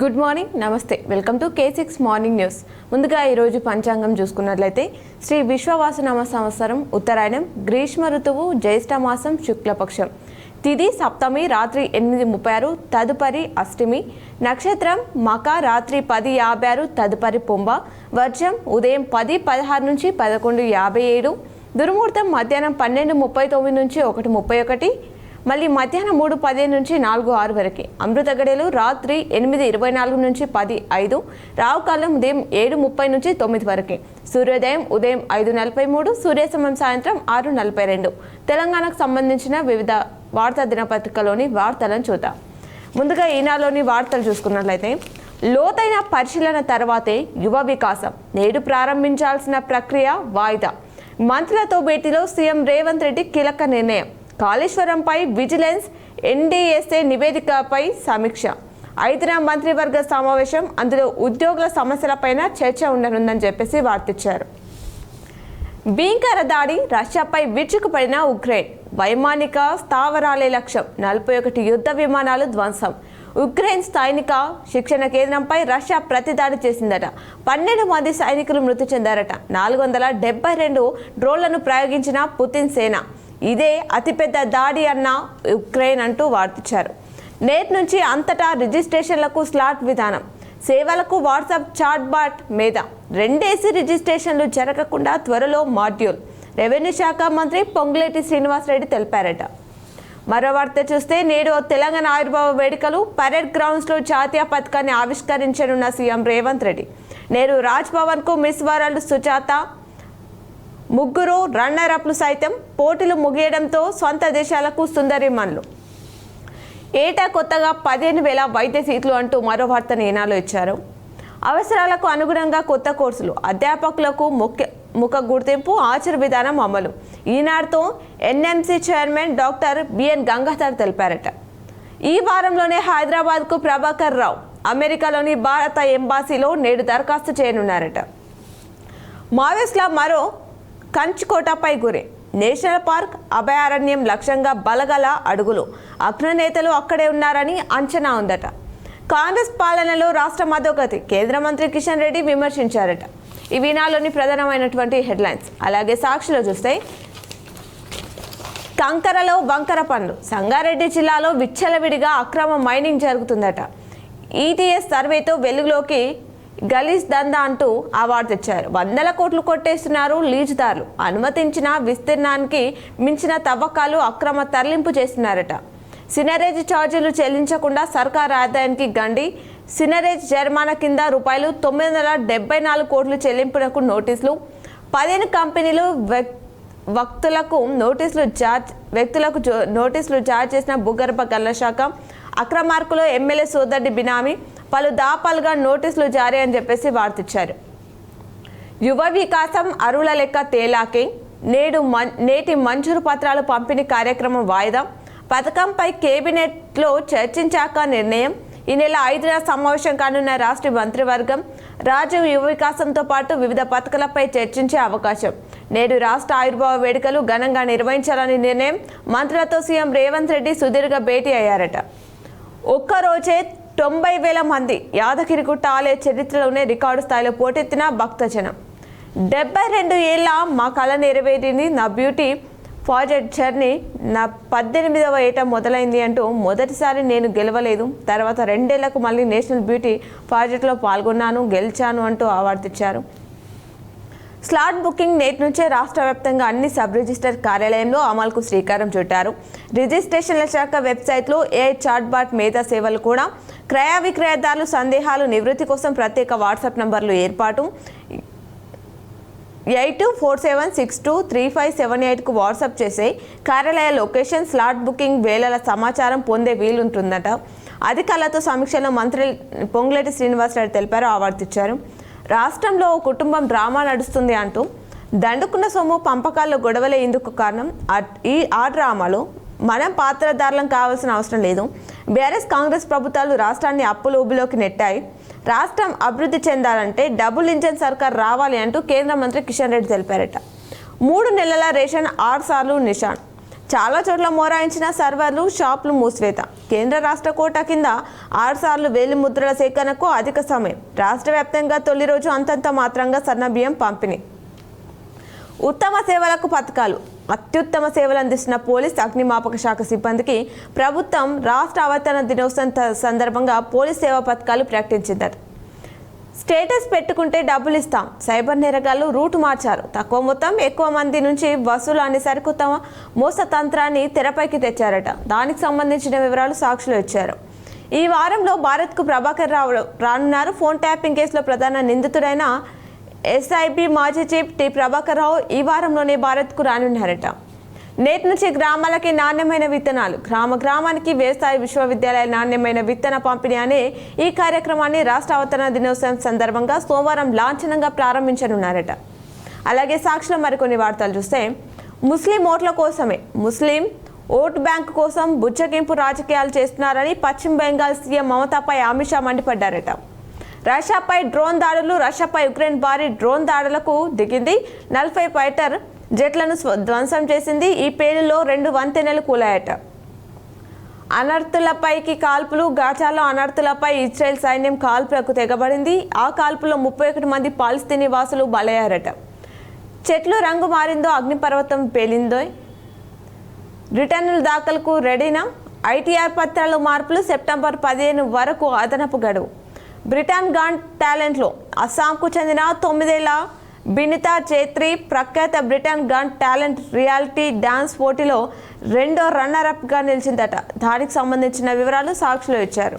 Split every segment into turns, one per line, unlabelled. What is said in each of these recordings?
Good morning, నమస్తే. Welcome to K6 morning news. ముందుగా ఈరోజు పంచాంగం చూసుకున్నట్లయితే శ్రీ విశ్వవాసనామ సంవత్సరం ఉత్తరాయణం, గ్రీష్మ ఋతువు, జ్యేష్ఠ మాసం, శుక్లపక్షం, తిథి సప్తమి రాత్రి 8:36, తదుపరి అష్టమి, నక్షత్రం మక రాత్రి 10:56, తదుపరి పొంబ, వర్షం ఉదయం 10:16 నుంచి 11:57, దుర్ముహూర్తం మధ్యాహ్నం 12:39 నుంచి 1:31, మళ్ళీ మధ్యాహ్నం 3:15 నుంచి 4:06 వరకు, అమృత గడియలు రాత్రి 8:24 నుంచి 10:05, రావుకాలం ఉదయం 7:30 నుంచి 9 వరకు, సూర్యోదయం ఉదయం 5:43, సూర్యాస్తమయం సాయంత్రం 6:42. తెలంగాణకు సంబంధించిన వివిధ వార్తా దినపత్రికలోని వార్తలను చూద్దాం. ముందుగా ఈనాడులోని వార్తలు చూసుకున్నట్లయితే, లోతైన పరిశీలన తర్వాతే యువ వికాసం, నేడు ప్రారంభించాల్సిన ప్రక్రియ వాయిదా, మంత్రులతో భేటీలో సీఎం రేవంత్ రెడ్డి కీలక నిర్ణయం, కాళేశ్వరంపై విజిలెన్స్ ఎన్డీఎస్ఏ నివేదికపై సమీక్ష, 5వ మంత్రివర్గ సమావేశం, అందులో ఉద్యోగుల సమస్యలపైన చర్చ ఉండనుందని చెప్పేసి వార్తిచ్చారు. భీకర దాడి, రష్యాపై విరుచుకుపడిన ఉక్రెయిన్, వైమానిక స్థావరాలే లక్ష్యం, 41 యుద్ధ విమానాలు ధ్వంసం, ఉక్రెయిన్ సైనిక శిక్షణ కేంద్రంపై రష్యా ప్రతిదాడి చేసిందట, 12 మంది సైనికులు మృతి చెందారట, 472 డ్రోన్లను ప్రయోగించిన పుతిన్ సేన, ఇదే అతిపెద్ద దాడి అన్న ఉక్రెయిన్ అంటూ వార్తించారు. నేటి నుంచి అంతటా రిజిస్ట్రేషన్లకు స్లాట్ విధానం, సేవలకు వాట్సాప్ చాట్ బాట్ మీద 2 రిజిస్ట్రేషన్లు జరగకుండా త్వరలో మాడ్యూల్, రెవెన్యూ శాఖ మంత్రి పొంగులేటి శ్రీనివాసరెడ్డి తెలిపారట. మరో వార్త చూస్తే, నేడు తెలంగాణ ఆవిర్భావ వేడుకలు, పరేడ్ గ్రౌండ్స్లో జాతీయ పథకాన్ని ఆవిష్కరించనున్న సీఎం రేవంత్ రెడ్డి. నేడు రాజ్ భవన్కు మిస్ వరల్డ్ సుజాత, 3 రన్నరప్లు సైతం, పోటీలు ముగియడంతో సొంత దేశాలకు సుందరిమణులు, ఏటా కొత్తగా 15,000 వైద్య సీట్లు అంటూ మరో వార్తను ఈనాడులో ఇచ్చారు. అవసరాలకు అనుగుణంగా కొత్త కోర్సులు, అధ్యాపకులకు ముఖ గుర్తింపు, ఆచార విధానం అమలు, ఈనాడుతో NMC chairman doctor BN Gangadhar తెలిపారట. ఈ వారంలోనే హైదరాబాద్కు ప్రభాకర్ రావు అమెరికాలోని భారత ఎంబాసీలో నేడు దరఖాస్తు చేయనున్నారట. మావోయిస్టుల మరో కంచుకోటపై గురి, నేషనల్ పార్క్ అభయారణ్యం లక్ష్యంగా బలగల అడుగులు, అగ్రనేతలు అక్కడే ఉన్నారని అంచనా ఉందట. కాంగ్రెస్ పాలనలో రాష్ట్రం అధోగతి, కేంద్ర మంత్రి కిషన్ రెడ్డి విమర్శించారట. ఈ వినాలోని ప్రధానమైనటువంటి హెడ్లైన్స్. అలాగే సాక్షిలో చూస్తే, కంకరలో వంకర పనులు, సంగారెడ్డి జిల్లాలో విచ్చలవిడిగా అక్రమ మైనింగ్ జరుగుతుందట. ఈటీఎస్ సర్వేతో వెలుగులోకి గలీజ్ దందా అంటూ అవార్డు తెచ్చారు. 100 కోట్లు కొట్టేస్తున్నారు లీజుదారులు, అనుమతించిన విస్తీర్ణానికి మించిన తవ్వకాలు, అక్రమ తరలింపు చేస్తున్నారట. సినరేజ్ ఛార్జీలు చెల్లించకుండా సర్కారు ఆదాయానికి గండి, సినరేజ్ జరిమానా కింద రూపాయలు 974 కోట్లు చెల్లింపునకు నోటీసులు, 15 కంపెనీలు వ్యక్తులకు నోటీసులు జారీ చేసిన భూగర్భ గనుల శాఖ, అక్రమార్కులు ఎమ్మెల్యే సోదరుడి బినామీ, పలు దాపాలుగా నోటీసులు జారీ అని చెప్పేసి వార్తిచ్చారు. యువ వికాసం అరువుల లెక్క తేలాకే, నేటి మంజూరు పత్రాలు పంపిణీ కార్యక్రమం వాయిదా, పథకంపై కేబినెట్లో చర్చించాక నిర్ణయం, ఈ నెల 5న సమావేశం కానున్న రాష్ట్ర మంత్రివర్గం, రాజీవ్ యువ వికాసంతో పాటు వివిధ పథకాలపై చర్చించే అవకాశం, నేడు రాష్ట్ర ఆవిర్భావ వేడుకలు ఘనంగా నిర్వహించాలని నిర్ణయం, మంత్రులతో సీఎం రేవంత్ రెడ్డి సుదీర్ఘ భేటీ అయ్యారట. ఒక్కరోజే 90,000 మంది, యాదగిరిగుట్ట ఆలయ చరిత్రలోనే రికార్డు స్థాయిలో పోటెత్తిన భక్తజనం. 72 ఏళ్ల మా కళ నెరవేరింది, నా బ్యూటీ ప్రాజెక్ట్ జర్నీ నా 18వ ఏట మొదలైంది అంటూ, మొదటిసారి నేను గెలవలేదు, తర్వాత 2 ఏళ్లకు మళ్ళీ నేషనల్ బ్యూటీ ప్రాజెక్టులో పాల్గొన్నాను, గెలిచాను అంటూ అవార్డిచ్చారు. స్లాట్ బుకింగ్ నేటి నుంచే రాష్ట్ర వ్యాప్తంగా అన్ని సబ్ రిజిస్టర్ కార్యాలయంలో అమలుకు శ్రీకారం చుట్టారు. రిజిస్ట్రేషన్ల శాఖ వెబ్సైట్లో ఏఐ చాట్ బాట్ మేధా సేవలు కూడా, క్రయ విక్రయదారులు సందేహాలు నివృత్తి కోసం ప్రత్యేక వాట్సాప్ నంబర్లు ఏర్పాటు, 8247623578కు వాట్సాప్ చేసే కార్యాలయ లొకేషన్, స్లాట్ బుకింగ్ వేళల సమాచారం పొందే వీలుంటుందట. అధికారులతో సమీక్షలో మంత్రి పొంగులేటి శ్రీనివాసరెడ్డి తెలిపారు, ఆవర్తించారు. రాష్ట్రంలో ఓ కుటుంబం డ్రామా నడుస్తుంది అంటూ, దండుకున్న సొమ్ము పంపకాల్లో గొడవలే ఇందుకు కారణం, ఆ డ్రామాలో మనం పాత్రధారులం కావాల్సిన అవసరం లేదు. బీఆర్ఎస్ కాంగ్రెస్ ప్రభుత్వాలు రాష్ట్రాన్ని అప్పుల ఊబిలోకి నెట్టాయి, రాష్ట్రం అభివృద్ధి చెందాలంటే డబుల్ ఇంజన్ సర్కార్ రావాలి అంటూ కేంద్ర మంత్రి కిషన్ రెడ్డి తెలిపారట. 3 నెలల రేషన్ 6 సార్లు నిషాన్, చాలా చోట్ల మోరాయించిన సర్వర్లు, షాపులు మూసివేత. కేంద్ర రాష్ట్ర కోటా కింద 6 సార్లు వేలి ముద్రల సేకరణకు అధిక సమయం. రాష్ట్ర వ్యాప్తంగా తొలి రోజు అంతంత మాత్రంగా సన్నబియ్యం పంపిణీ. ఉత్తమ సేవలకు పథకాలు. అత్యుత్తమ సేవలు అందిస్తున్న పోలీస్, అగ్నిమాపక శాఖ సిబ్బందికి ప్రభుత్వం రాష్ట్ర అవతరణ దినోత్సవం సందర్భంగా పోలీస్ సేవా పథకాలు ప్రకటించిందట. స్టేటస్ పెట్టుకుంటే డబ్బులు ఇస్తాం. సైబర్ నేరగాళ్లు రూటు మార్చారు. తక్కువ మొత్తం ఎక్కువ మంది నుంచి వసూలు అనే సరికొత్త మోస తంత్రాన్ని తెరపైకి తెచ్చారట. దానికి సంబంధించిన వివరాలు సాక్షులు ఇచ్చారు. ఈ వారంలో భారత్కు ప్రభాకర్ రావు రానున్నారు. ఫోన్ ట్యాపింగ్ కేసులో ప్రధాన నిందితుడైన ఎస్ఐబి మాజీ చీఫ్ టి ప్రభాకర్ రావు ఈ వారంలోనే భారత్కు రానున్నారట. నేటి నుంచి గ్రామాలకి నాణ్యమైన విత్తనాలు. గ్రామానికి వ్యవసాయ విశ్వవిద్యాలయాల నాణ్యమైన విత్తన పంపిణీ అనే ఈ కార్యక్రమాన్ని రాష్ట్ర అవతరణ దినోత్సవం సందర్భంగా సోమవారం లాంఛనంగా ప్రారంభించనున్నారట. అలాగే సాక్షుల మరికొన్ని వార్తలు చూస్తే, ముస్లిం ఓట్ల కోసమే, ముస్లిం ఓటు బ్యాంకు కోసం బుచ్చగింపు రాజకీయాలు చేస్తున్నారని పశ్చిమ బెంగాల్ సీఎం మమతాపై అమిత్ షా మండిపడ్డారట. రష్యాపై డ్రోన్ దాడులు. రష్యాపై ఉక్రెయిన్ భారీ డ్రోన్ దాడులకు దిగింది. 40 ఫైటర్ జెట్లను ధ్వంసం చేసింది. ఈ పేలులో 2 వంతెనలు కూలాయట. అనర్థులపైకి కాల్పులు. గాజాలో అనర్థులపై ఇజ్రాయెల్ సైన్యం కాల్పులకు తెగబడింది. ఆ కాల్పులో 31 మంది పాలస్తీనీ వాసులు బలయ్యారట. చెట్లు రంగు మారిందో, అగ్నిపర్వతం పేలిందో. రిటర్నుల దాఖలకు రెడీనా? ఐటీఆర్ పత్రాలు మార్పులు. సెప్టెంబర్ 15 వరకు అదనపు గడువు. బ్రిటన్ గాట్ టాలెంట్లో అస్సాంకు చెందిన 9 ఏళ్ల బినితా ఛేత్రి ప్రఖ్యాత Britain got talent reality dance పోటీలో 2వ రన్నరప్గా నిలిచిందట. దానికి సంబంధించిన వివరాలు సాక్షులు ఇచ్చారు.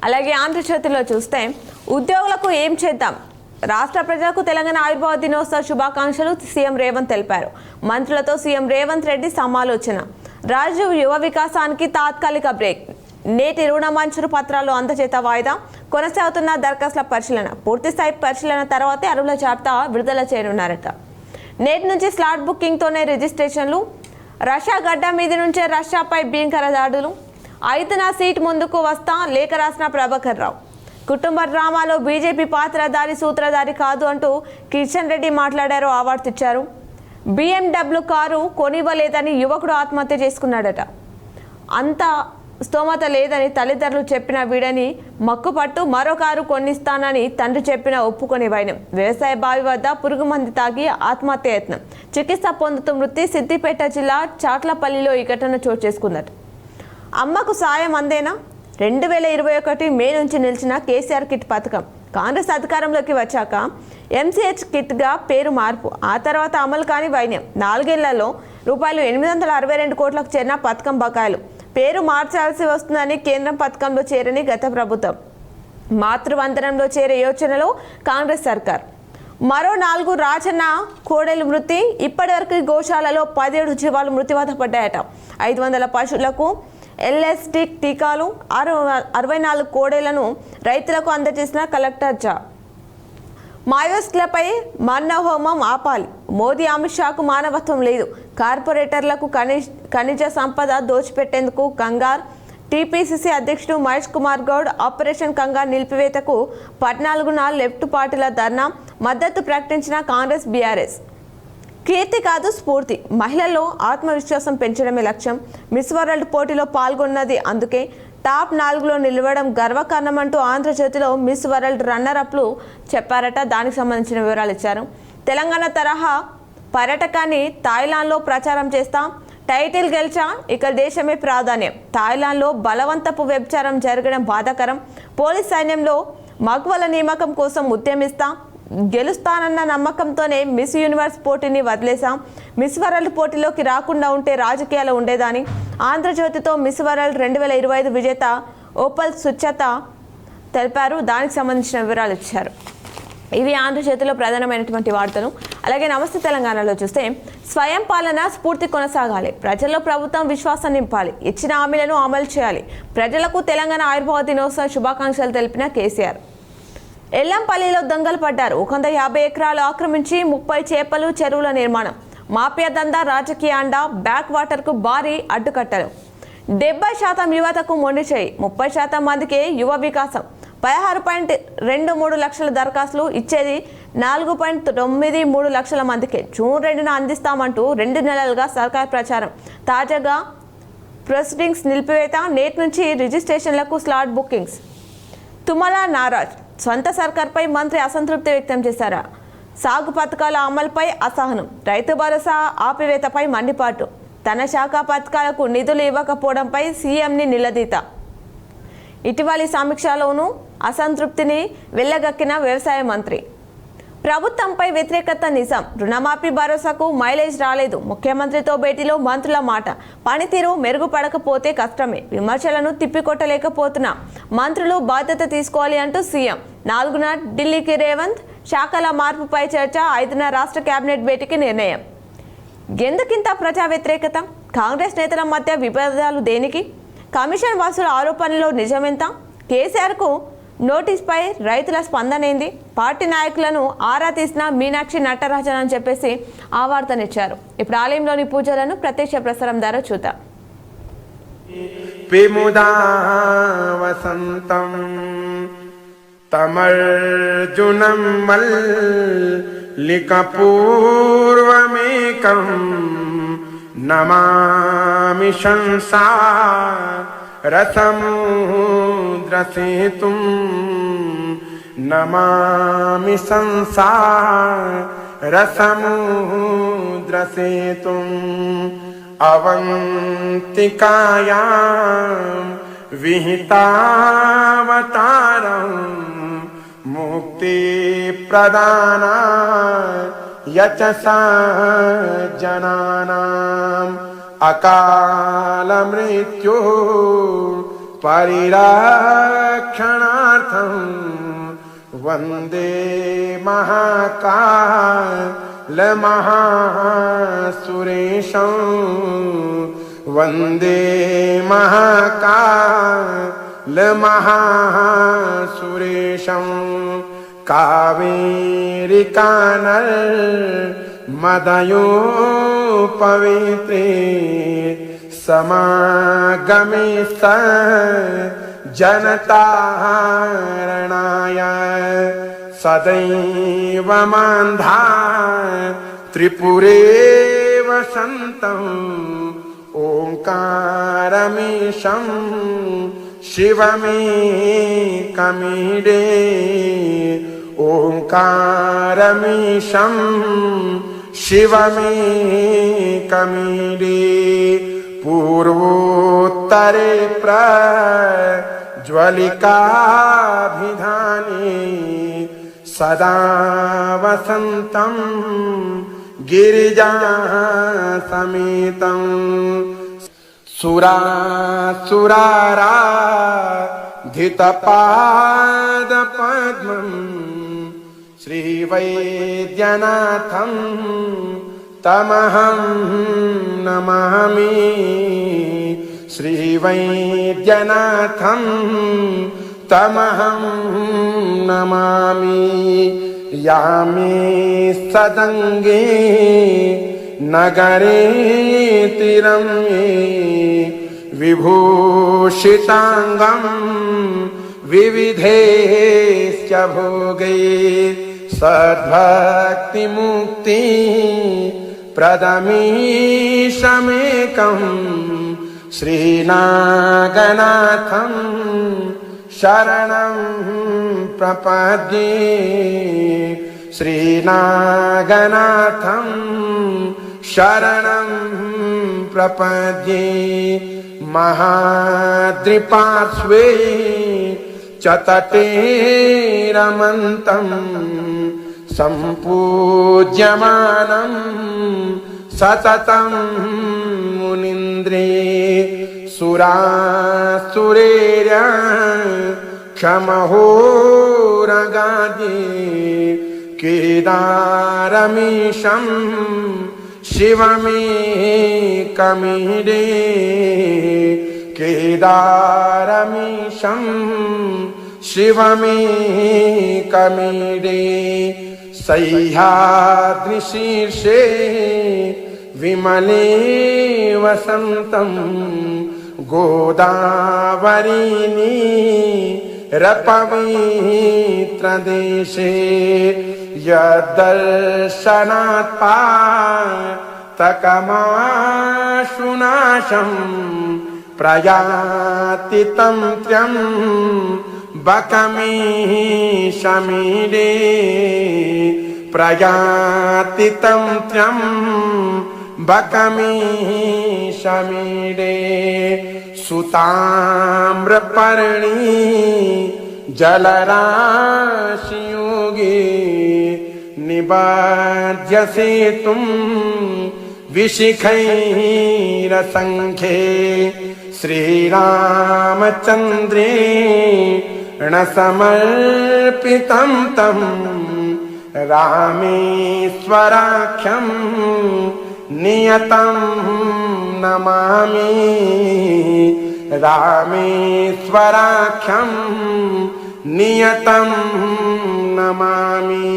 అలాగే ఆంధ్రజ్యోతిలో చూస్తే, ఉద్యోగులకు ఏం చేద్దాం? రాష్ట్ర ప్రజలకు తెలంగాణ ఆవిర్భావ దినోత్సవ శుభాకాంక్షలు సీఎం రేవంత్ తెలిపారు. మంత్రులతో సీఎం రేవంత్ రెడ్డి సమాలోచన. రాజీవ్ యువ వికాసానికి తాత్కాలిక బ్రేక్. నేటి రుణ మంజూరు పత్రాలు అందజేత వాయిదా. కొనసాగుతున్న దరఖాస్తుల పరిశీలన. పూర్తిస్థాయి పరిశీలన తర్వాతే అర్హుల జాబితా విడుదల చేయనున్నారట. నేటి నుంచి స్లాట్ బుకింగ్తోనే రిజిస్ట్రేషన్లు. రష్యా గడ్డ మీద నుంచే రష్యాపై భీకర దాడులు. 5న సీట్ ముందుకు వస్తా లేఖ రాసిన ప్రభాకర్ రావు. కుటుంబ డ్రామాలో బీజేపీ పాత్రధారి సూత్రధారి కాదు అంటూ కిషన్ రెడ్డి మాట్లాడారు. అవార్డు ఇచ్చారు. BMW కారు కొనివ్వలేదని యువకుడు ఆత్మహత్య చేసుకున్నాడట. అంత స్తోమత లేదని తల్లిదండ్రులు చెప్పిన వీడని మక్కుపట్టు మరో కారు కొనిస్తానని తండ్రి చెప్పిన ఒప్పుకొని వైనం. వ్యవసాయ బావి వద్ద పురుగు మంది తాగి ఆత్మహత్య యత్నం. చికిత్స పొందుతూ మృతి. సిద్దిపేట జిల్లా చాట్లపల్లిలో ఈ ఘటన చోటు చేసుకుందట. అమ్మకు సాయం అందేనా? 2021 మే నుంచి నిలిచిన కేసీఆర్ కిట్ పథకం కాంగ్రెస్ అధికారంలోకి వచ్చాక MCH కిట్గా పేరు మార్పు. ఆ తర్వాత అమలు కాని వైనం. 4 ఏళ్లలో రూపాయలు 862 కోట్లకు చేరిన పథకం బకాయిలు. పేరు మార్చాల్సి వస్తుందని కేంద్రం పథకంలో చేరని గత ప్రభుత్వం. మాతృవందనంలో చేరే యోచనలో కాంగ్రెస్ సర్కార్. మరో 4 రాజన్న కోడెలు మృతి. ఇప్పటివరకు గోశాలలో 17 జీవాలు మృతివాత పడ్డాయట. 500 పశువులకు LSD టీకాలు. 64 కోడేలను రైతులకు అందజేసిన కలెక్టర్ జా. మాయోస్లపై మన్నహోమం ఆపాలి. మోదీ అమిత్ షాకు మానవత్వం లేదు. కార్పొరేటర్లకు ఖనిజ సంపద దోచిపెట్టేందుకు కంగార్. టీపీసీసీ అధ్యక్షుడు మహేష్ కుమార్ గౌడ్ ఆపరేషన్ కంగార్ నిలిపివేతకు 14న లెఫ్ట్ పార్టీల ధర్నా. మద్దతు ప్రకటించిన కాంగ్రెస్, బీఆర్ఎస్. కీర్తి కాదు స్ఫూర్తి. మహిళల్లో ఆత్మవిశ్వాసం పెంచడమే లక్ష్యం. మిస్ వరల్డ్ పోటీలో పాల్గొన్నది అందుకే. టాప్ 4లో నిలవడం గర్వకారణమంటూ ఆంధ్రజ్యోతిలో మిస్ వరల్డ్ రన్నరప్లు చెప్పారట. దానికి సంబంధించిన వివరాలు ఇచ్చారు. తెలంగాణ తరహా పర్యటకాన్ని థాయిలాండ్లో ప్రచారం చేస్తాం. టైటిల్ గెలిచా ఇక దేశమే ప్రాధాన్యం. థాయిలాండ్లో బలవంతపు వ్యభిచారం జరగడం బాధాకరం. పోలీస్ సైన్యంలో మగవల నియామకం కోసం ఉద్యమిస్తాం. గెలుస్తానన్న నమ్మకంతోనే మిస్ యూనివర్స్ పోటీని వదిలేశాం. మిస్ వరల్డ్ పోటీలోకి రాకుండా ఉంటే రాజకీయాలు ఉండేదాని. ఆంధ్రజ్యోతితో మిస్ వరల్డ్ 2025 విజేత ఓపల్ సుచత తెలిపారు. దానికి సంబంధించిన వివరాలు ఇచ్చారు. ఇవి ఆంధ్రజ్యోతిలో ప్రధానమైనటువంటి వార్తలు. అలాగే నమస్తే తెలంగాణలో చూస్తే, స్వయం పాలన స్ఫూర్తి కొనసాగాలి. ప్రజల్లో ప్రభుత్వం విశ్వాసం నింపాలి. ఇచ్చిన హామీలను అమలు చేయాలి. ప్రజలకు తెలంగాణ ఆవిర్భావ దినోత్సవ శుభాకాంక్షలు తెలిపిన కేసీఆర్. ఎల్లంపల్లిలో దొంగలు పడ్డారు. 150 ఎకరాలు ఆక్రమించి 30 చేపలు చెరువుల నిర్మాణం. మాఫియా దందా, రాజకీయ అండా, బ్యాక్ వాటర్కు భారీ అడ్డుకట్టలు. 70% యువతకు మొండి చేయి. 30% మందికి యువ వికాసం. 16.23 లక్షల దరఖాస్తులు. ఇచ్చేది 4.93 లక్షల మందికి జూన్ 2న అందిస్తామంటూ 2 నెలలుగా సర్కార్ ప్రచారం. తాజాగా ప్రొసీడింగ్స్ నిలిపివేత, నేటి నుంచి రిజిస్ట్రేషన్లకు స్లాట్ బుకింగ్స్. తుమ్మల నారాజ్, సొంత సర్కార్పై మంత్రి అసంతృప్తి వ్యక్తం చేశారు. సాగు పథకాల అమలుపై అసహనం, రైతు భరోసా ఆపివేతపై మండిపాటు, తన శాఖ పథకాలకు నిధులు ఇవ్వకపోవడంపై సీఎంని నిలదీత. ఇటీవలి సమీక్షలోనూ అసంతృప్తిని వెళ్లగక్కిన వ్యవసాయ మంత్రి. ప్రభుత్వంపై వ్యతిరేకత నిజం, రుణమాఫీ భరోసాకు మైలేజ్ రాలేదు. ముఖ్యమంత్రితో భేటీలో మంత్రుల మాట, పనితీరు మెరుగుపడకపోతే కష్టమే. విమర్శలను తిప్పికొట్టలేకపోతున్నా, మంత్రులు బాధ్యత తీసుకోవాలి అంటూ సీఎం. 4న ఢిల్లీకి రేవంత్, శాఖల మార్పుపై చర్చ. 5న రాష్ట్ర కేబినెట్ భేటీకి నిర్ణయం. ఎందుకింత ప్రజా వ్యతిరేకత? కాంగ్రెస్ నేతల మధ్య విభేదాలు దేనికి? కమిషన్ వసూలు ఆరోపణలో నిజమెంత? కేసీఆర్కు నోటీస్పై రైతుల స్పందన ఏంది? పార్టీ నాయకులను ఆరా తీసిన మీనాక్షి నటరాజన్ అని చెప్పేసి ఆ వార్తనిచ్చారు. ఇప్పుడు ఆలయంలోని పూజలను ప్రత్యక్ష ప్రసారం ద్వారా చూద్దాం.
వసంతం తమర్జునం మల్లికపూర్వమేకం నమామి శంసా రసముద్రసేతుం నమామి సంసారసముద్రసేతుం అవంతికాయాం విహితావతారం ముక్తిప్రదానాయ చ సజ్జనానాం అకాల మృత్యు పరిరక్షణార్థం వందే మహాకాల మహాసురేశం వందే మహాకాల మహాసురేశం కావేరికానర్ మదయో పవిత్రే సమాగమే జనతారణాయ సదైవ మాంధా త్రిపురే వసంతం ఓంకారమీశం శివమేకమీడే ఓంకారమీశం శివమేకమీడే పూర్వోత్తరే ప్రజ్వలికాభిధానే సదా వసంతం గిరిజాసమేతం సురాసురారాధితపాదపద్మం శ్రీవైద్యనాథం తమహం నమామి శ్రీవైద్యనాథం తమహం నమామి యామే సదంగే నగరే తిరమ్యే విభూషితాంగం వివిధేశ్చ భోగై సద్భక్తిముక్తి ప్రదమీశమేకం శ్రీనాగనాథం శరణం ప్రపద్యే శ్రీనాగనాథం శరణం ప్రపద్యే మహాద్రిపార్శ్వే చ తటే రమంతం సంపూజ్యమానం సతతం మునింద్రే సురాసురేర్య క్షమహోరగాది కేదారమీశం శివమేకమీడే కేదారమీశం శివమేకమీడే సహ్యాద్రిశీర్షే విమలే వసంతం గోదావరీని रपवित्रदेशे यदर्शनात् पातकमाशुनाशं प्रयाति तं त्र्यं बकमीशमीडे प्रयाति तं त्र्यं बकमीशमीडे सुताम्रपर्णी जलराशियोगे निबध्यसे तुम विशिखैरसङ्ख्ये श्रीरामचन्द्रेण समर्पितं तं रामेश्वराख्यं नियतं नमामि रामेश्वराख्यं नियतं नमामि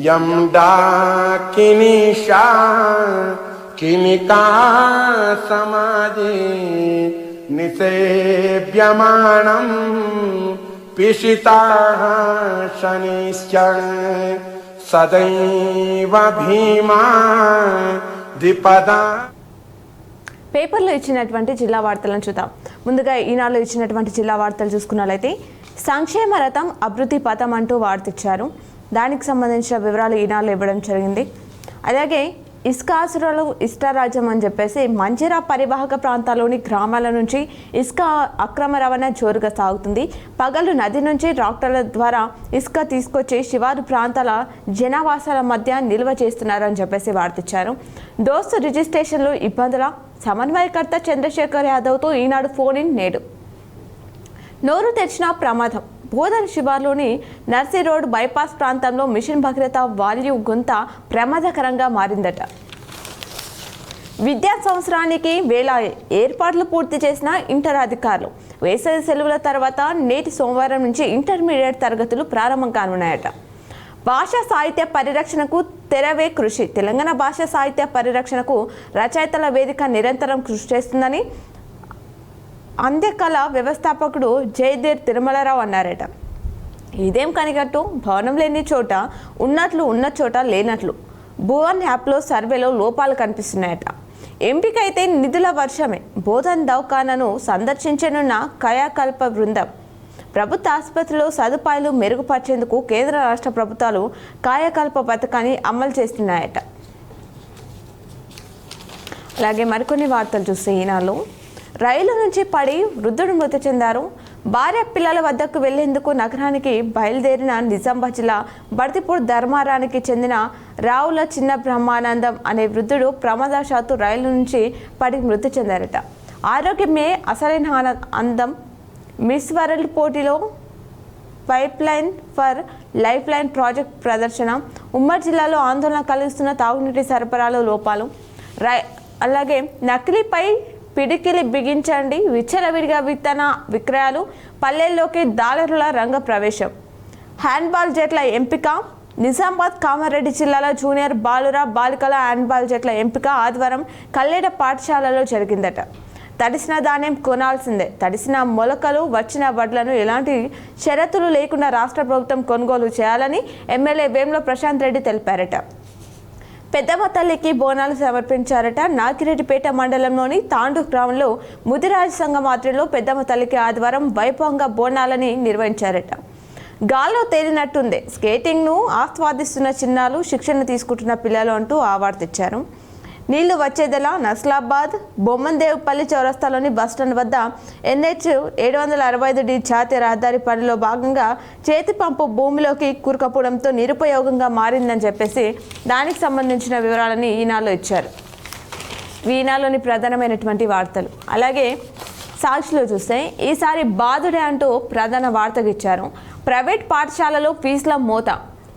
यं डाकिनीशा किमिका समाजे निसेव्यमानं पिशिताः शनिश्च सदैव भीमा द्विपदा
పేపర్లో ఇచ్చినటువంటి జిల్లా వార్తలను చూద్దాం. ముందుగా ఈనాడులో ఇచ్చినటువంటి జిల్లా వార్తలు చూసుకున్నట్లయితే సంక్షేమ రథం అభివృద్ధి పథం అంటూ వార్తిచ్చారు. దానికి సంబంధించిన వివరాలు ఈనాడులో ఇవ్వడం జరిగింది. అలాగే ఇసుకాసురులు ఇష్టారాజ్యం అని చెప్పేసి మంచిరా పరివాహక ప్రాంతాల్లోని గ్రామాల నుంచి ఇసుక అక్రమ రవాణా జోరుగా సాగుతుంది. పగలు నది నుంచి ట్రాక్టర్ల ద్వారా ఇసుక తీసుకొచ్చి శివారు ప్రాంతాల జనావాసాల మధ్య నిల్వ చేస్తున్నారని చెప్పేసి వార్తిచ్చారు. దోస్తు రిజిస్ట్రేషన్లో ఇబ్బందుల సమన్వయకర్త చంద్రశేఖర్ యాదవ్తో ఈనాడు ఫోన్ ఇన్ నేడు. నోరు తెరిచిన ప్రమాదం. బోధన శివార్లోని నర్సీ రోడ్ బైపాస్ ప్రాంతంలో మిషన్ భగీరథ వాల్యూ గుంత ప్రమాదకరంగా మారిందట. విద్యా సంవత్సరానికి వేళ ఏర్పాట్లు పూర్తి చేసిన ఇంటర్ అధికారులు. వేసవి సెలవుల తర్వాత నేటి సోమవారం నుంచి ఇంటర్మీడియట్ తరగతులు ప్రారంభం కానున్నాయట. భాషా సాహిత్య పరిరక్షణకు తెరవే కృషి. తెలంగాణ భాషా సాహిత్య పరిరక్షణకు రచయితల వేదిక నిరంతరం కృషి చేస్తుందని అంత్యకళ వ్యవస్థాపకుడు జయదేర్ తిరుమలరావు అన్నారట. ఇదేం కనిగట్టు, భవనం లేని చోట ఉన్నట్లు ఉన్న చోట లేనట్లు భువన్ యాప్లో సర్వేలో లోపాలు కనిపిస్తున్నాయట. ఎంపిక అయితే నిధుల వర్షమే. బోధన్ దవాఖానాను సందర్శించనున్న కాయాకల్ప బృందం. ప్రభుత్వ ఆసుపత్రిలో సదుపాయాలు మెరుగుపరిచేందుకు కేంద్ర రాష్ట్ర ప్రభుత్వాలు కాయకల్ప పథకాన్ని అమలు చేస్తున్నాయట. అలాగే మరికొన్ని వార్తలు చూస్తే ఈనాడు రైలు నుంచి పడి వృద్ధుడు మృతి చెందారు. భార్య పిల్లల వద్దకు వెళ్లేందుకు నగరానికి బయలుదేరిన నిజామాబాద్ జిల్లా బర్తిపూర్ ధర్మారానికి చెందిన రావుల చిన్న బ్రహ్మానందం అనే వృద్ధుడు ప్రమాదవశాత్తు రైలు నుంచి పడి మృతి చెందారట. ఆరోగ్యమే అసలైన అందం మిస్ వరల్డ్ పోటీలో pipe line for life line project ప్రదర్శన. ఉమ్మడి జిల్లాలో ఆందోళన కలిగిస్తున్న తాగునీటి సరఫరాలో లోపాలు. అలాగే నకిలీపై పిడికిలి బిగించండి. విచ్చలవిడిగా విత్తన విక్రయాలు. పల్లెల్లోకి దాళరుల రంగ ప్రవేశం. హ్యాండ్బాల్ జట్ల ఎంపిక. నిజామాబాద్ కామారెడ్డి జిల్లాలో జూనియర్ బాలుర బాలికల హ్యాండ్బాల్ జట్ల ఎంపిక ఆదివారం కల్లేడ పాఠశాలలో జరిగిందట. తడిసిన ధాన్యం కొనాల్సిందే. తడిసిన మొలకలు వచ్చిన వడ్లను ఎలాంటి షరతులు లేకుండా రాష్ట్ర ప్రభుత్వం కొనుగోలు చేయాలని ఎమ్మెల్యే వేముల ప్రశాంత్ రెడ్డి తెలిపారట. పెద్దమ్మ తల్లికి బోనాలు సమర్పించారట. నాగిరెడ్డిపేట మండలంలోని తాండు గ్రామంలో ముదిరాజు సంఘం ఆధ్వర్యంలో పెద్దమ్మ తల్లికి ఆదివారం వైభవంగా బోనాలని నిర్వహించారట. గాల్లో తేలినట్టుంది. స్కేటింగ్ను ఆస్వాదిస్తున్న చిన్నాలు, శిక్షణ తీసుకుంటున్న పిల్లలు అంటూ అవార్డు తెచ్చారు. నీళ్లు వచ్చేదెలా. నస్లాబాద్ బొమ్మన్దేవ్పల్లి చౌరస్తాలోని బస్టాండ్ వద్ద NH 765D జాతీయ రహదారి పనిలో భాగంగా చేతి పంపు భూమిలోకి కూరుకపోవడంతో నిరుపయోగంగా మారిందని చెప్పేసి దానికి సంబంధించిన వివరాలని ఈనాడులో ఇచ్చారు. ఈనాడులోని ప్రధానమైనటువంటి వార్తలు. అలాగే సాక్షిలో చూస్తే ఈసారి బాధుడే అంటూ ప్రధాన వార్తగా ఇచ్చారు. ప్రైవేట్ పాఠశాలలో ఫీజుల మోత.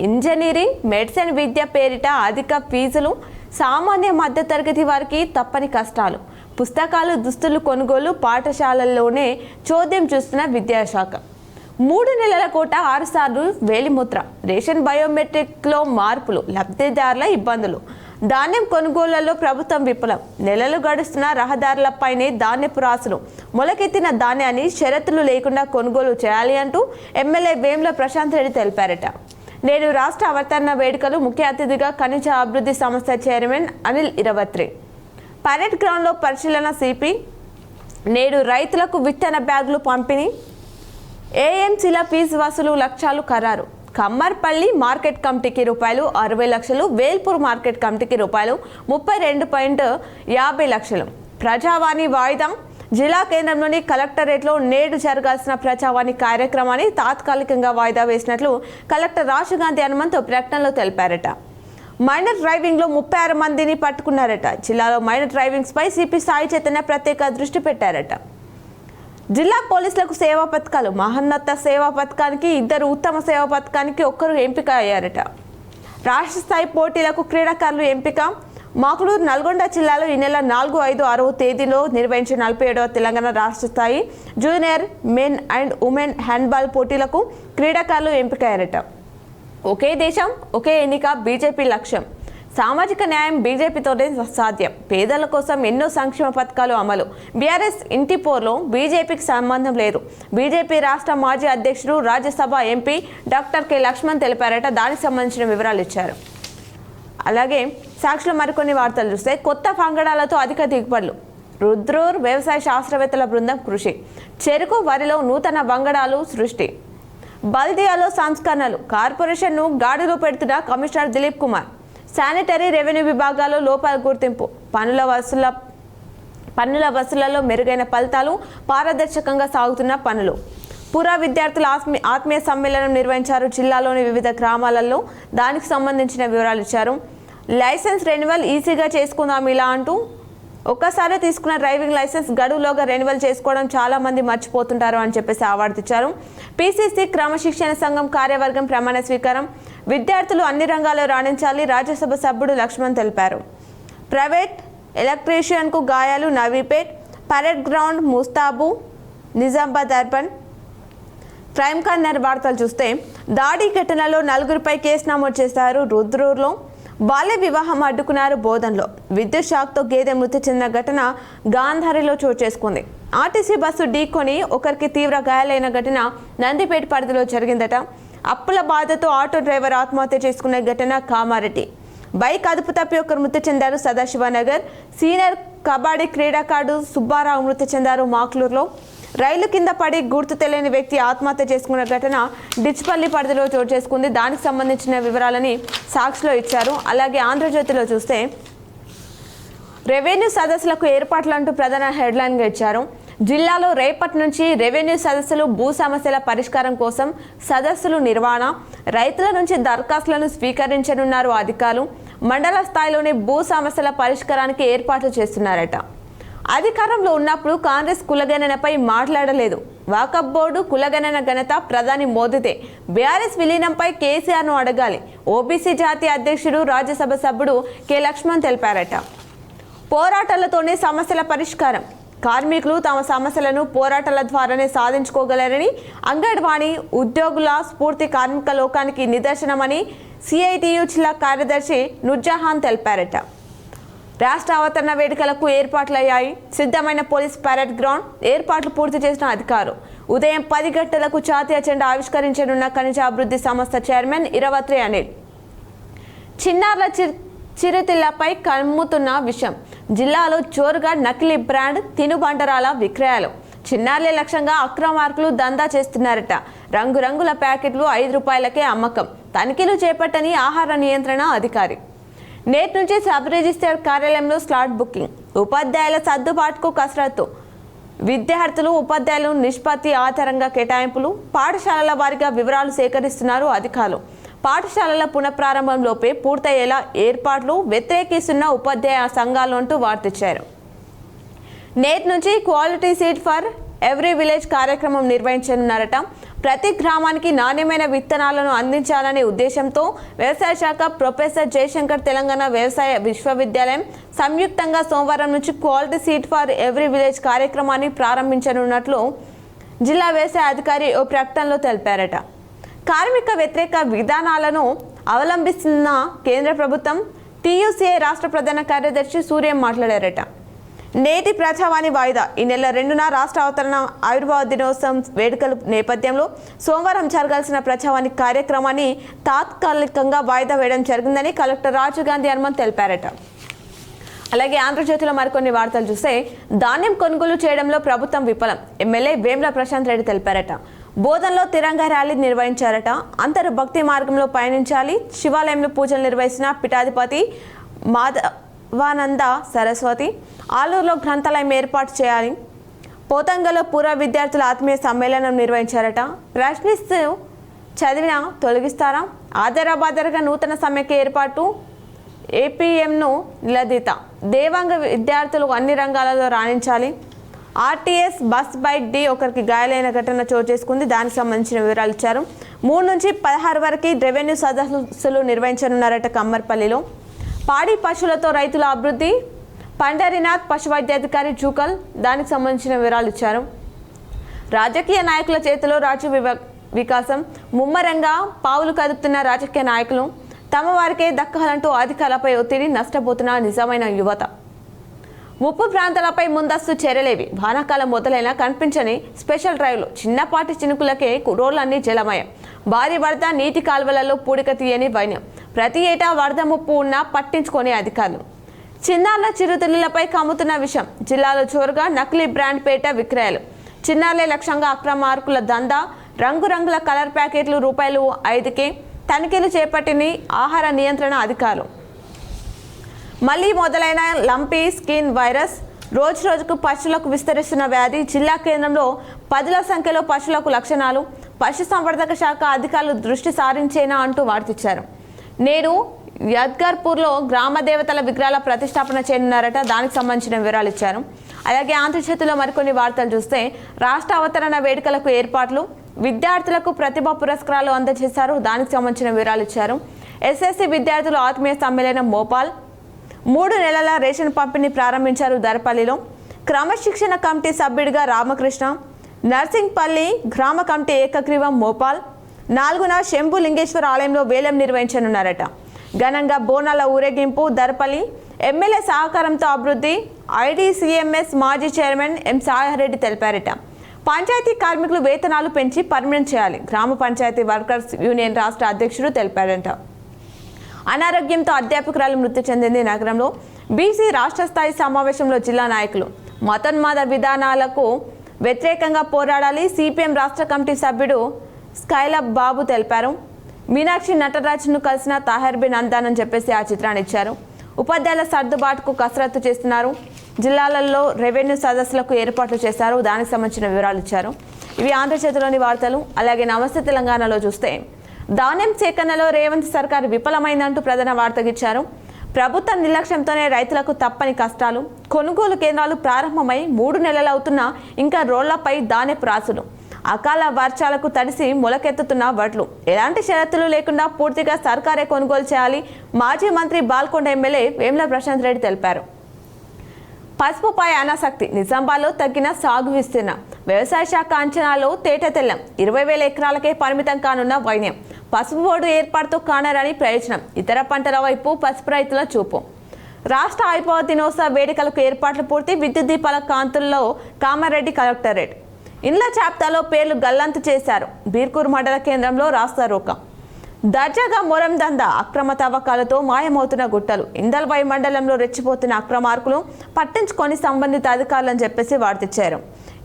ఇంజనీరింగ్, మెడిసిన్ విద్య పేరిట అధిక ఫీజులు. సామాన్య మధ్యతరగతి వారికి తప్పని కష్టాలు. పుస్తకాలు, దుస్తులు కొనుగోలు పాఠశాలల్లోనే చోద్యం చూస్తున్న విద్యాశాఖ. 3 నెలల కోట 6 సార్లు వేలిముద్ర. రేషన్ బయోమెట్రిక్లో మార్పులు. లబ్ధిదారుల ఇబ్బందులు. ధాన్యం కొనుగోళ్లలో ప్రభుత్వం విఫలం. నెలలు గడుస్తున్న రహదారులపైనే ధాన్యపు రాసులు. మొలకెత్తిన ధాన్యాన్ని షరతులు లేకుండా కొనుగోలు చేయాలి అంటూ ఎమ్మెల్యే వేముల ప్రశాంత్ రెడ్డి తెలిపారట. నేడు రాష్ట్ర అవతరణ వేడుకలు ముఖ్య అతిథిగా ఖనిజ అభివృద్ధి సంస్థ చైర్మన్ అనిల్ ఇరవత్రి. పరేడ్ గ్రౌండ్లో పరిశీలన సిపి. నేడు రైతులకు విత్తన బ్యాగులు పంపిణీ. ఏఎంసీల ఫీజు వసూలు లక్ష్యాలు ఖరారు. కమ్మర్పల్లి మార్కెట్ కమిటీకి రూపాయలు 60 లక్షలు, వేల్పూర్ మార్కెట్ కమిటీకి రూపాయలు 32.50 లక్షలు. ప్రజావాణి వాయిదా. జిల్లా కేంద్రంలోని కలెక్టరేట్లో నేడు జరగాల్సిన ప్రజావాణి కార్యక్రమాన్ని తాత్కాలికంగా వాయిదా వేసినట్లు కలెక్టర్ రాజుగాంధీ హనుమంత్ ప్రకటనలో తెలిపారట. మైనర్ డ్రైవింగ్లో 36 మందిని పట్టుకున్నారట. జిల్లాలో మైనర్ డ్రైవింగ్స్ పై సిపి సాయి చైతన్య ప్రత్యేక దృష్టి పెట్టారట. జిల్లా పోలీసులకు సేవా పథకాలు. మహోన్నత సేవా పథకానికి 2, ఉత్తమ సేవా పథకానికి 1 ఎంపిక అయ్యారట. రాష్ట్ర స్థాయి పోటీలకు క్రీడాకారులు ఎంపిక. మాకులూరు నల్గొండ జిల్లాలో ఈ నెల 4, 5, 6 తేదీలో నిర్వహించిన 47వ తెలంగాణ రాష్ట్ర స్థాయి junior men and women handball పోటీలకు క్రీడాకారులు ఎంపికయ్యారట. ఒకే దేశం ఒకే ఎన్నిక బీజేపీ లక్ష్యం. సామాజిక న్యాయం బీజేపీతోనే సాధ్యం. పేదల కోసం ఎన్నో సంక్షేమ పథకాలు అమలు. బీఆర్ఎస్ ఇంటి పోర్లో బీజేపీకి సంబంధం లేదు. బీజేపీ రాష్ట్ర మాజీ అధ్యక్షుడు Rajya Sabha MP doctor K Laxman తెలిపారట. దానికి సంబంధించిన వివరాలు ఇచ్చారు. అలాగే సాక్షిలో మరికొన్ని వార్తలు చూస్తే కొత్త పంగడాలతో అధిక దిగుబడులు. రుద్రూర్ వ్యవసాయ శాస్త్రవేత్తల బృందం కృషి. చెరుకు వరిలో నూతన వంగడాలు సృష్టి. బల్దియాలో సంస్కరణలు. కార్పొరేషన్ను గాడిలో పెడుతున్న commissioner Dilip Kumar. Sanitary revenue విభాగాల్లో లోపాల గుర్తింపు. పన్నుల వసూళ్లలో మెరుగైన ఫలితాలు. పారదర్శకంగా సాగుతున్న పనులు. పురా విద్యార్థుల ఆత్మీయ సమ్మేళనం నిర్వహించారు. జిల్లాలోని వివిధ గ్రామాలలో దానికి సంబంధించిన వివరాలు ఇచ్చారు. లైసెన్స్ రెన్యువల్ ఈజీగా చేసుకుందాం ఇలా అంటూ ఒక్కసారి తీసుకున్న డ్రైవింగ్ లైసెన్స్ గడువులోగా రెన్యువల్ చేసుకోవడం చాలా మంది మర్చిపోతుంటారు అని చెప్పేసి అవార్డు ఇచ్చారు. పిసిసి క్రమశిక్షణ సంఘం కార్యవర్గం ప్రమాణ స్వీకారం. విద్యార్థులు అన్ని రంగాల్లో రాణించాలి. రాజ్యసభ సభ్యుడు లక్ష్మణ్ తెలిపారు. ప్రైవేట్ ఎలక్ట్రీషియన్కు గాయాలు. నవీపేట్ పరేడ్ గ్రౌండ్ ముస్తాబు నిజామాబాద్ అర్బన్. క్రైమ్ కార్నర్ వార్తలు చూస్తే దాడి ఘటనలో 4గురిపై కేసు నమోదు చేశారు. రుద్రూర్లో బాల్య వివాహం అడ్డుకున్నారు. బోధన్లో విద్యుత్ షాక్తో గేదె మృతి చెందిన ఘటన గాంధారిలో చోటు చేసుకుంది. ఆర్టీసీ బస్సు ఢీకొని ఒకరికి తీవ్ర గాయాలైన ఘటన నందిపేట పరిధిలో జరిగిందట. అప్పుల బాధతో ఆటో డ్రైవర్ ఆత్మహత్య చేసుకున్న ఘటన కామారెడ్డి. బైక్ అదుపు తప్పి ఒకరు మృతి చెందారు. సదాశివనగర్. సీనియర్ కబడ్డీ క్రీడాకారుడు సుబ్బారావు మృతి చెందారు. మాక్లూరులో రైలు కింద పడి గుర్తు తెలియని వ్యక్తి ఆత్మహత్య చేసుకున్న ఘటన డిచ్పల్లి పరిధిలో చోటు చేసుకుంది. దానికి సంబంధించిన వివరాలని సాక్షిలో ఇచ్చారు. అలాగే ఆంధ్రజ్యోతిలో చూస్తే రెవెన్యూ సదస్సులకు ఏర్పాట్లు అంటూ ప్రధాన హెడ్లైన్గా ఇచ్చారు. జిల్లాలో రేపటి నుంచి రెవెన్యూ సదస్సులు. భూ సమస్యల పరిష్కారం కోసం సదస్సులు నిర్వహణ. రైతుల నుంచి దరఖాస్తులను స్వీకరించనున్నారు అధికారులు. మండల స్థాయిలోనే భూ సమస్యల పరిష్కారానికి ఏర్పాట్లు చేస్తున్నారట. అధికారంలో ఉన్నప్పుడు కాంగ్రెస్ కులగణనపై మాట్లాడలేదు. వాకఫ్ బోర్డు కులగణన ఘనత ప్రధాని మోదీదే. బీఆర్ఎస్ విలీనంపై కేసీఆర్ను అడగాలి. ఓబీసీ జాతీయ అధ్యక్షుడు రాజ్యసభ సభ్యుడు కె లక్ష్మణ్ తెలిపారట. పోరాటాలతోనే సమస్యల పరిష్కారం. కార్మికులు తమ సమస్యలను పోరాటాల ద్వారానే సాధించుకోగలరని, అంగన్వాడీ ఉద్యోగుల స్ఫూర్తి కార్మిక లోకానికి నిదర్శనమని సిఐటియు జిల్లా కార్యదర్శి నుర్జహాన్ తెలిపారట. రాష్ట్ర అవతరణ వేడుకలకు ఏర్పాట్లయ్యాయి. సిద్ధమైన పోలీస్ పరేడ్ గ్రౌండ్. ఏర్పాట్లు పూర్తి చేసిన అధికారులు. ఉదయం 10 గంటలకు జాతీయ జెండా ఆవిష్కరించనున్న ఖనిజ అభివృద్ధి సంస్థ చైర్మన్ ఇరవత్రి అనిల్. చిన్నారుల చిరుతిళ్లపై కమ్ముతున్న విషయం. జిల్లాలో జోరుగా నకిలీ బ్రాండ్ తినుబండరాల విక్రయాలు. చిన్నారులే లక్ష్యంగా అక్రమార్కులు దందా చేస్తున్నారట. రంగురంగుల ప్యాకెట్లు 5 రూపాయలకే అమ్మకం. తనిఖీలు చేపట్టని ఆహార నియంత్రణ అధికారి. నేటి నుంచి సబ్ రిజిస్టర్ కార్యాలయంలో స్లాట్ బుకింగ్. ఉపాధ్యాయుల సర్దుబాటుకు కసరత్తు. విద్యార్థులు ఉపాధ్యాయులు నిష్పత్తి ఆధారంగా కేటాయింపులు. పాఠశాలల వారీగా వివరాలు సేకరిస్తున్నారు అధికారులు. పాఠశాలల పునఃప్రారంభంలోపే పూర్తయ్యేలా ఏర్పాట్లు. వ్యతిరేకిస్తున్న ఉపాధ్యాయ సంఘాలు అంటూ వార్తిచ్చారు. నేటి నుంచి quality seed for every village కార్యక్రమం నిర్వహించనున్నారట. ప్రతి గ్రామానికి నాణ్యమైన విత్తనాలను అందించాలనే ఉద్దేశంతో వ్యవసాయ శాఖ, ప్రొఫెసర్ జయశంకర్ తెలంగాణ వ్యవసాయ విశ్వవిద్యాలయం సంయుక్తంగా సోమవారం నుంచి quality seed for every village కార్యక్రమాన్ని ప్రారంభించనున్నట్లు జిల్లా వ్యవసాయ అధికారి ఓ ప్రకటనలో తెలిపారట. కార్మిక వ్యతిరేక విధానాలను అవలంబిస్తున్న కేంద్ర ప్రభుత్వం టీయూసీఐ రాష్ట్ర ప్రధాన కార్యదర్శి సూర్యం మాట్లాడారట. నేటి ప్రజావాణి వాయిదా. ఈ నెల 2న రాష్ట్ర అవతరణ ఆవిర్భావ దినోత్సవం వేడుకల నేపథ్యంలో సోమవారం జరగాల్సిన ప్రజావాణి కార్యక్రమాన్ని తాత్కాలికంగా వాయిదా వేయడం జరిగిందని కలెక్టర్ రాజీవ్ గాంధీ హనుమంత్ తెలిపారట. అలాగే ఆంధ్రజ్యోతిలో మరికొన్ని వార్తలు చూస్తే ధాన్యం కొనుగోలు చేయడంలో ప్రభుత్వం విఫలం. ఎమ్మెల్యే వేముల ప్రశాంత్ రెడ్డి తెలిపారట. బోధనలో తిరంగా ర్యాలీ నిర్వహించారట. అందరూ భక్తి మార్గంలో పయనించాలి. శివాలయంలో పూజలు నిర్వహించిన పీఠాధిపతి మాధవానంద సరస్వతి ఆలూరులో గ్రంథాలయం ఏర్పాటు చేయాలి. పోతంగలో పూర్వ విద్యార్థుల ఆత్మీయ సమ్మేళనం నిర్వహించారట. ప్రశ్నిస్తూ చదివిన తొలగిస్తారా? ఆధారబాధారగా నూతన సమ్మెకి ఏర్పాటు. ఏపీఎంను నిలదీత. దేవాంగ విద్యార్థులు అన్ని రంగాలలో రాణించాలి. ఆర్టీఎస్ బస్ బైక్ డి ఒకరికి గాయాలైన ఘటన చోటు చేసుకుంది. దానికి సంబంధించిన వివరాలు ఇచ్చారు. 3 నుంచి 16 వరకు రెవెన్యూ సదస్సులు నిర్వహించనున్నారట కమ్మర్పల్లిలో. పాడి పశువులతో రైతుల అభివృద్ధి. పండరినాథ్ పశువైద్యాధికారి జూకల్. దానికి సంబంధించిన వివరాలు ఇచ్చారు. రాజకీయ నాయకుల చేతిలో రాజ్య వికాసం. ముమ్మరంగా పావులు కదుపుతున్న రాజకీయ నాయకులు తమ వారికే దక్కాలంటూ అధికారులపై ఒత్తిడి. నష్టపోతున్న నిజమైన యువత. ముప్పు ప్రాంతాలపై ముందస్తు చర్యలేవి. వానాకాలం మొదలైనా కనిపించని స్పెషల్ డ్రైవ్లు. చిన్నపాటి చినుకులకే రోడ్లన్నీ జలమయం. భారీ వరద, నీటి కాల్వలలో పూడిక తీయని వైన్యం. ప్రతి ఏటా వరద ముప్పు ఉన్నా పట్టించుకునే అధికారులు. చిన్నారుల చిరుతిళ్లపై కమ్ముతున్న విషం. జిల్లాలో జోరుగా నకిలీ బ్రాండ్ పేట విక్రయాలు. చిన్నారులే లక్ష్యంగా అక్రమార్కుల దందా. రంగురంగుల కలర్ ప్యాకెట్లు రూపాయలు 5కే. తనిఖీలు చేపట్టిన ఆహార నియంత్రణ అధికారులు. మళ్లీ మొదలైన లంపీ స్కిన్ వైరస్. రోజు రోజుకు పశువులకు విస్తరిస్తున్న వ్యాధి. జిల్లా కేంద్రంలో 10ల సంఖ్యలో పశువులకు లక్షణాలు. పశుసంవర్ధక శాఖ అధికారులు దృష్టి సారించేనా అంటూ వార్తిచ్చారు. నేడు యద్గర్పూర్లో గ్రామ దేవతల విగ్రహాల ప్రతిష్టాపన చేయనున్నారట. దానికి సంబంధించిన వివరాలు ఇచ్చారు. అలాగే ఆంధ్రజ్యోతిలో మరికొన్ని వార్తలు చూస్తే రాష్ట్ర అవతరణ వేడుకలకు ఏర్పాట్లు. విద్యార్థులకు ప్రతిభా పురస్కారాలు అందజేశారు. దానికి సంబంధించిన వివరాలు ఇచ్చారు. ఎస్ఎస్సి విద్యార్థుల ఆత్మీయ సమ్మేళనం మోపాల్. 3 నెలల రేషన్ పంపిణీ ప్రారంభించారు దర్పల్లిలో. క్రమశిక్షణ కమిటీ సభ్యుడిగా రామకృష్ణ. నర్సింగ్పల్లి గ్రామ కమిటీ ఏకగ్రీవం మోపాల్. 4న శంభు లింగేశ్వర ఆలయంలో వేలం నిర్వహించనున్నారట. ఘనంగా బోనాల ఊరేగింపు దర్పల్లి. ఎమ్మెల్యే సహకారంతో అభివృద్ధి. ఐడీసీఎంఎస్ మాజీ చైర్మన్ ఎం సాయిరెడ్డి తెలిపారట. పంచాయతీ కార్మికులు వేతనాలు పెంచి పర్మనెంట్ చేయాలి. గ్రామ పంచాయతీ వర్కర్స్ యూనియన్ రాష్ట్ర అధ్యక్షుడు తెలిపారంట. అనారోగ్యంతో అధ్యాపకురాలు మృతి చెందింది నగరంలో. బీసీ రాష్ట్ర స్థాయి సమావేశంలో జిల్లా నాయకులు మతోన్మాద విధానాలకు వ్యతిరేకంగా పోరాడాలి. సిపిఎం రాష్ట్ర కమిటీ సభ్యుడు స్కైలబ్ బాబు తెలిపారు. మీనాక్షి నటరాజ్ను కలిసిన తాహర్ బిన్ అందాన్ అని చెప్పేసి ఆ చిత్రాన్ని ఇచ్చారు. ఉపాధ్యాయుల సర్దుబాటుకు కసరత్తు చేస్తున్నారు. జిల్లాలలో రెవెన్యూ సదస్సులకు ఏర్పాట్లు చేశారు. దానికి సంబంధించిన వివరాలు ఇచ్చారు. ఇవి ఆంధ్రజ్యోతిలోని వార్తలు. అలాగే నమస్తే తెలంగాణలో చూస్తే ధాన్యం సేకరణలో రేవంత్ సర్కార్ విఫలమైందంటూ ప్రధాన వార్తగిచ్చారు. ప్రభుత్వ నిర్లక్ష్యంతోనే రైతులకు తప్పని కష్టాలు. కొనుగోలు కేంద్రాలు ప్రారంభమై 3 నెలలవుతున్నా ఇంకా రోళ్లపై ధాన్యపు రాసులు. అకాల వర్షాలకు తడిసి మొలకెత్తుతున్న వడ్లు. ఎలాంటి షరతులు లేకుండా పూర్తిగా సర్కారే కొనుగోలు చేయాలి. మాజీ మంత్రి బాల్కొండ ఎమ్మెల్యే వేముల ప్రశాంత్ రెడ్డి తెలిపారు. పసుపుపై అనాసక్తి. నిజామాబాద్లో తగ్గిన సాగు విస్తీర్ణం. వ్యవసాయ శాఖ అంచనాలో తేటతెల్లం. 20,000 ఎకరాలకే పరిమితం కానున్న వైన్యం. పసుపు బోర్డు ఏర్పాటుతో కానరని ప్రయోజనం. ఇతర పంటల వైపు పసుపు రైతుల చూపు. రాష్ట్ర ఆవిర్భావ దినోత్సవ వేడుకలకు ఏర్పాట్లు పూర్తి. విద్యుత్ దీపాల కాంతుల్లో కామారెడ్డి కలెక్టరేట్. ఇండ్ల జాబితాలో పేర్లు గల్లంతు చేశారు. బీర్కూర్ మండల కేంద్రంలో రాస్తారోక. దర్జాగా మొరం దందా. అక్రమ తవ్వకాలతో మాయమవుతున్న గుట్టలు. ఇందల్వాయి మండలంలో రెచ్చిపోతున్న అక్రమార్కులు పట్టించుకొని సంబంధిత అధికారులని చెప్పేసి వార్తిచ్చారు.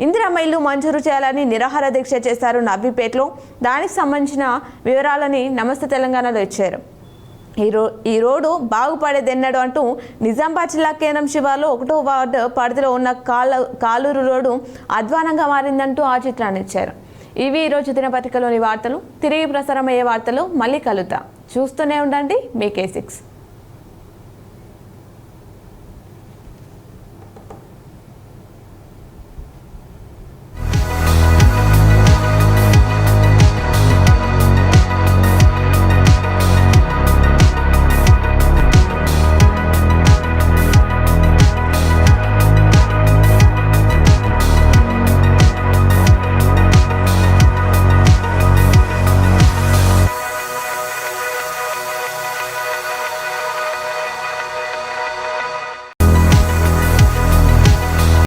ఇందిరమ్మ ఇల్లు మంజూరు చేయాలని నిరాహార దీక్ష చేశారు నవ్విపేటలో. దానికి సంబంధించిన వివరాలని నమస్తే తెలంగాణలో ఇచ్చారు. ఈ రోడ్డు బాగుపడేదెన్నడు అంటూ నిజామాబాద్ జిల్లా కేంద్రం శివార్లో 1వ వార్డు పరిధిలో ఉన్న కాలూరు రోడ్డు అధ్వానంగా మారిందంటూ ఆ చిత్రాన్ని ఇచ్చారు. ఇవి ఈరోజు దినపత్రికలోని వార్తలు. తిరిగి ప్రసారమయ్యే వార్తలు మళ్ళీ కలుద్దాం. చూస్తూనే ఉండండి మీ K6.